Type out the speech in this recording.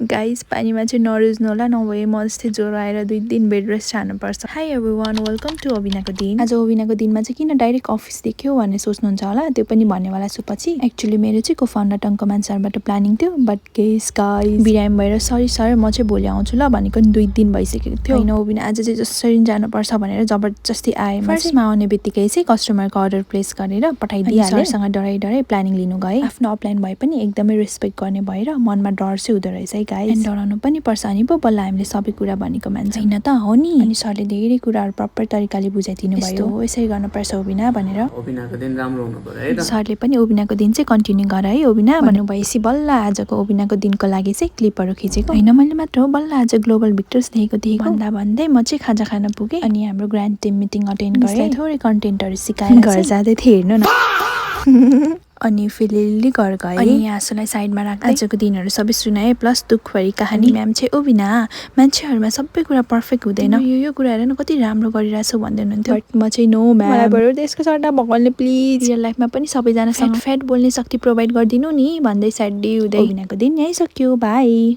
Guys पानीमा चाहिँ नरुज्नु होला, नभए म जस्तै ज्वरो आएर 2 दिन बेड रेस्ट छाड्नुपर्छ। हाई एभ्रीवान, वेलकम टु अबिनाको दिन। आज अबिनाको दिनमा चाहिँ किन डाइरेक्ट अफिस देख्यो भन्ने सोच्नुहुन्छ होला, त्यो पनि भन्नेवाला छु पछि। एक्चुअली मेरो चाहिँ को-फाउन्डर टङ्कमान सरबाट प्लानिङ थियो, बट गेस गाइस बिरामी भएर सरी सर म चाहिँ भोलि आउँछु ल भनेको 2 दिन भइसकेको थियो। हैन अबिना आज चाहिँ जसरी जानुपर्छ भनेर जबरजस्ती आए। फर्स्टमा आउने बित्तिकै चाहिँ कस्टमरको अर्डर प्लेस गरेर पठाइदिइहाले। सरसँग डराइ प्लानिङ लिनु गए। आफ्नो अपलाइन भए पनि एकदमै रेस्पेक्ट गर्ने भएर मनमा डर चाहिँ हुँदो रहेछ है गाइस। एन्ड डराउनु पनि पर्छ नि पो, बल्ल हामीले सबै कुरा भनेको मान्छ हैन त हो नि। अनि सरले धेरै कुराहरू प्रपर तरिकाले बुझाइदिनु भयो, यसरी गर्नुपर्छ ओबिना भनेर। ओबिनाको दिन राम्रो हुनु पर्यो है त। सरले पनि ओबिनाको दिन चाहिँ कन्टिन्यू गर है ओबिना भन्नुभएपछि बल्ल आजको ओबिनाको दिनको लागि चाहिँ क्लिपहरू खिचेको। हैन मैले मात्र हो, बल्ल आज ग्लोबल भिक्टर्स देखेको भन्दा भन्दै म चाहिँ खाजा खान पुगे। अनि हाम्रो ग्रान्ड टिम मिटिङ अटेन्ड गरे। थोरै कन्टेन्टहरू सिकाएर घर जाँदै थिए हेर्नु न। अनि फेरि घर गए। अनि आँसुलाई साइडमा राख्दै आजको दिनहरू सबै सुनाए, प्लस दुःखभरि कहानी। म्याम चाहिँ ओबिना मान्छेहरूमा सबै कुरा पर्फेक्ट हुँदैन, यो कुराहरू न कति राम्रो गरिरहेछौ भन्दै हुनुहुन्थ्यो। बट म चाहिँ नो म्याम, मलाई बरु त्यसको सट्टा भगवानले प्लिज रियल लाइफमा पनि सबैजनासँग फ्याट बोल्ने शक्ति प्रोभाइड गरिदिनु नि भन्दै स्याडी हुँदै ओबिनाको दिन यही सक्यो। बाई।